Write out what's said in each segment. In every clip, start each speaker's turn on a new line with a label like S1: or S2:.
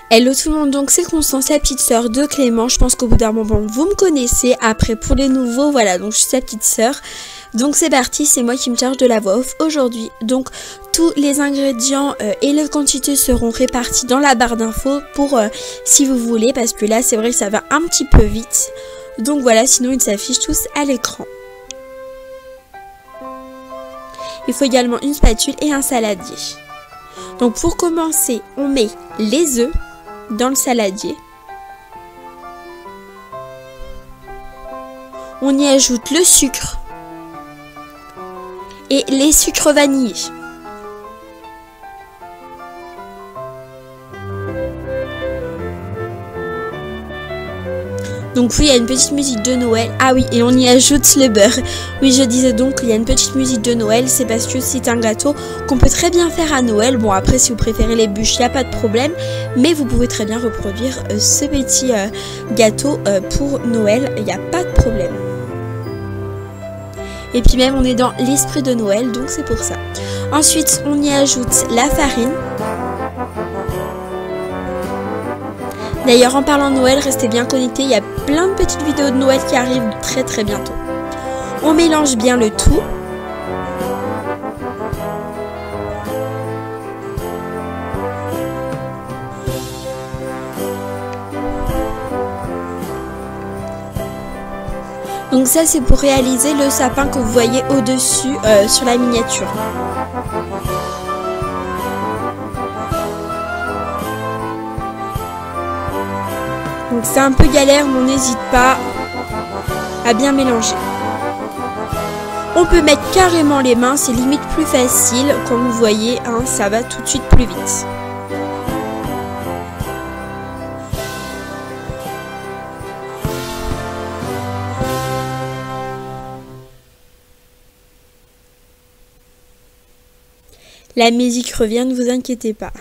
S1: Hello tout le monde, donc c'est Constance, la petite sœur de Clément. Je pense qu'au bout d'un moment vous me connaissez. Après pour les nouveaux, voilà, donc je suis sa petite sœur. Donc c'est parti, c'est moi qui me charge de la voix off aujourd'hui. Donc tous les ingrédients et les quantités seront répartis dans la barre d'infos pour si vous voulez, parce que là c'est vrai que ça va un petit peu vite. Donc voilà, sinon ils s'affichent tous à l'écran. Il faut également une spatule et un saladier. Donc pour commencer, on met les œufs dans le saladier. On y ajoute le sucre et les sucres vanillés. Donc oui, il y a une petite musique de Noël. Ah oui, et on y ajoute le beurre. Oui, je disais donc qu'il y a une petite musique de Noël. C'est parce que c'est un gâteau qu'on peut très bien faire à Noël. Bon, après, si vous préférez les bûches, il n'y a pas de problème. Mais vous pouvez très bien reproduire ce petit gâteau pour Noël. Il n'y a pas de problème. Et puis même, on est dans l'esprit de Noël, donc c'est pour ça. Ensuite, on y ajoute la farine. D'ailleurs, en parlant de Noël, restez bien connectés, il y a plein de petites vidéos de Noël qui arrivent très bientôt. On mélange bien le tout. Donc ça, c'est pour réaliser le sapin que vous voyez au-dessus sur la miniature. Donc c'est un peu galère, mais on n'hésite pas à bien mélanger. On peut mettre carrément les mains, c'est limite plus facile. Comme vous voyez, hein, ça va tout de suite plus vite. La musique revient, ne vous inquiétez pas.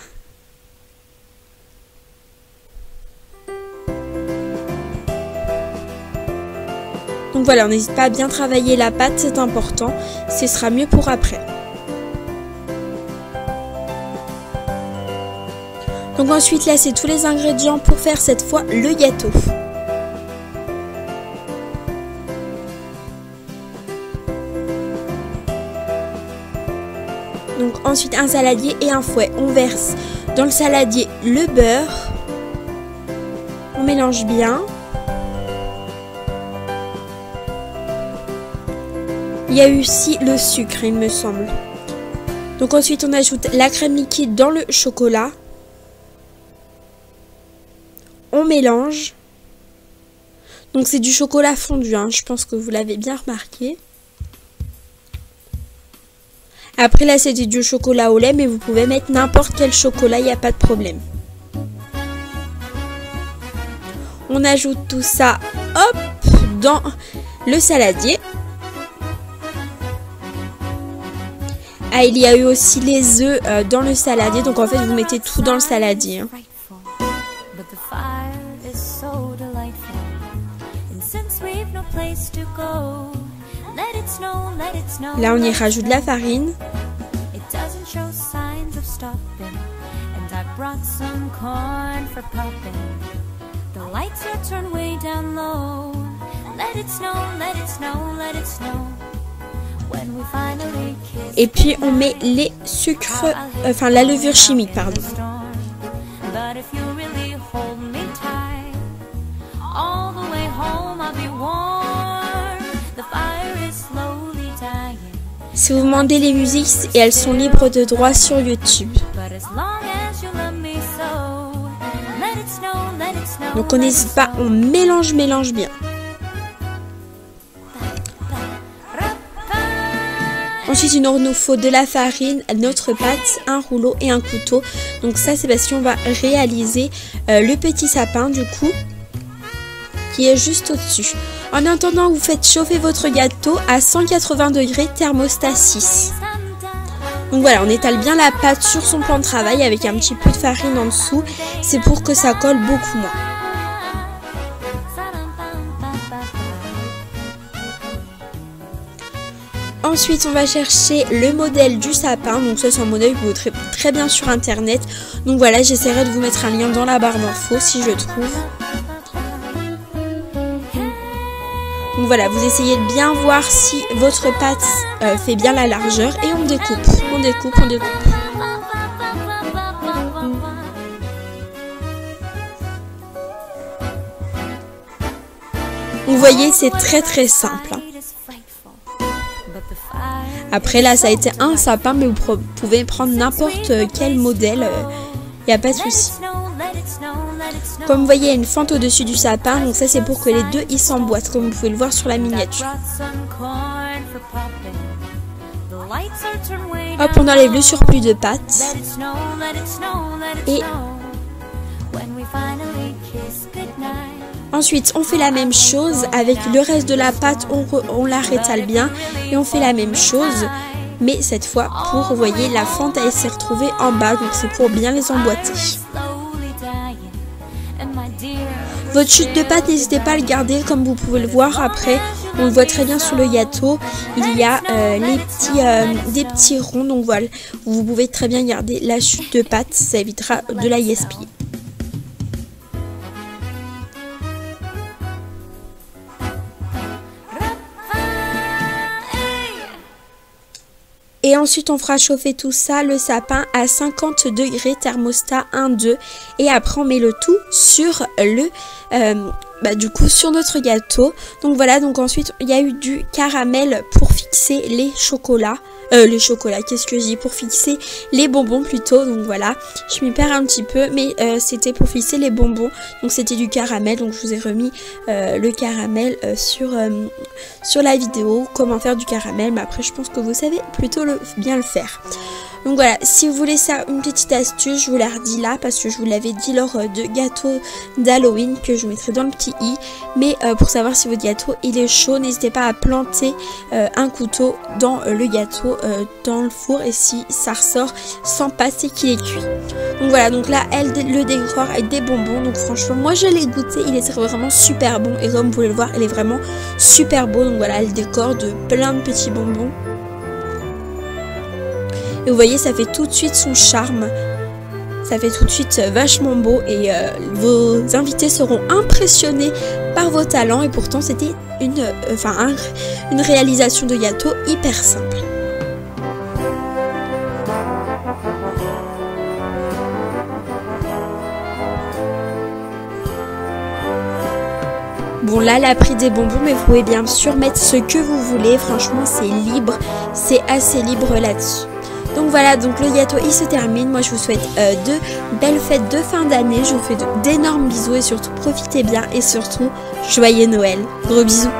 S1: Donc voilà, on n'hésite pas à bien travailler la pâte, c'est important. Ce sera mieux pour après. Donc ensuite, là, c'est tous les ingrédients pour faire cette fois le gâteau. Donc ensuite, un saladier et un fouet. On verse dans le saladier le beurre. On mélange bien. Il y a aussi le sucre, il me semble. Donc ensuite, on ajoute la crème liquide dans le chocolat. On mélange. Donc c'est du chocolat fondu, hein. Je pense que vous l'avez bien remarqué. Après là, c'est du chocolat au lait, mais vous pouvez mettre n'importe quel chocolat, il n'y a pas de problème. On ajoute tout ça, hop, dans le saladier. Ah, il y a eu aussi les œufs dans le saladier, donc en fait vous mettez tout dans le saladier. Hein. Là on y rajoute la farine. Et puis on met les sucres, enfin la levure chimique, pardon. Si vous demandez les musiques, et elles sont libres de droit sur YouTube. Donc on n'hésite pas, on mélange bien. Ensuite, il nous faut de la farine, notre pâte, un rouleau et un couteau. Donc ça, c'est parce qu'on va réaliser le petit sapin du coup, qui est juste au-dessus. En attendant, vous faites chauffer votre gâteau à 180 degrés thermostat 6. Donc voilà, on étale bien la pâte sur son plan de travail avec un petit peu de farine en dessous. C'est pour que ça colle beaucoup moins. Ensuite, on va chercher le modèle du sapin. Donc ça, c'est un modèle que vous pouvez très bien sur internet. Donc voilà, j'essaierai de vous mettre un lien dans la barre d'infos si je trouve. Donc voilà, vous essayez de bien voir si votre pâte fait bien la largeur et on découpe, on découpe, on découpe. Vous voyez, c'est très simple. Après là, ça a été un sapin, mais vous pouvez prendre n'importe quel modèle, il n'y a pas de souci. Comme vous voyez, il y a une fente au-dessus du sapin, donc ça c'est pour que les deux ils s'emboîtent, comme vous pouvez le voir sur la miniature. Hop, on enlève le surplus de pâte. Et ensuite, on fait la même chose avec le reste de la pâte, on la rétale bien et on fait la même chose. Mais cette fois, pour, vous voyez, la fente elle s'est retrouvée en bas, donc c'est pour bien les emboîter. Votre chute de pâte, n'hésitez pas à le garder comme vous pouvez le voir. Après, on le voit très bien sur le gâteau. Il y a des petits ronds. Donc voilà, vous pouvez très bien garder la chute de pâte. Ça évitera de la gaspiller. Et ensuite, on fera chauffer tout ça, le sapin, à 50 degrés, thermostat 1-2. Et après, on met le tout sur sur notre gâteau. Donc voilà, donc ensuite, il y a eu du caramel pour fixer les chocolats. Qu'est-ce que je dis? Pour fixer les bonbons plutôt. Donc voilà, je m'y perds un petit peu, mais c'était pour fixer les bonbons. Donc c'était du caramel, donc je vous ai remis le caramel sur la vidéo, comment faire du caramel. Mais après, je pense que vous savez plutôt bien le faire. Donc voilà, si vous voulez ça, une petite astuce, je vous la redis là parce que je vous l'avais dit lors de gâteau d'Halloween que je mettrai dans le petit i. Mais pour savoir si votre gâteau il est chaud, n'hésitez pas à planter un couteau dans le gâteau, dans le four, et si ça ressort sans pâte, c'est qu'il est cuit. Donc voilà, donc là elle le décore avec des bonbons. Donc franchement, moi je l'ai goûté, il est vraiment super bon et comme vous pouvez le voir, il est vraiment super beau. Donc voilà, elle décore de plein de petits bonbons. Et vous voyez, ça fait tout de suite son charme. Ça fait tout de suite vachement beau et vos invités seront impressionnés par vos talents. Et pourtant, c'était une réalisation de gâteau hyper simple. Bon là, elle a pris des bonbons, mais vous pouvez bien sûr mettre ce que vous voulez. Franchement, c'est libre, c'est assez libre là-dessus. Donc voilà, donc le gâteau il se termine. Moi je vous souhaite de belles fêtes de fin d'année. Je vous fais d'énormes bisous et surtout profitez bien et surtout joyeux Noël. Gros bisous.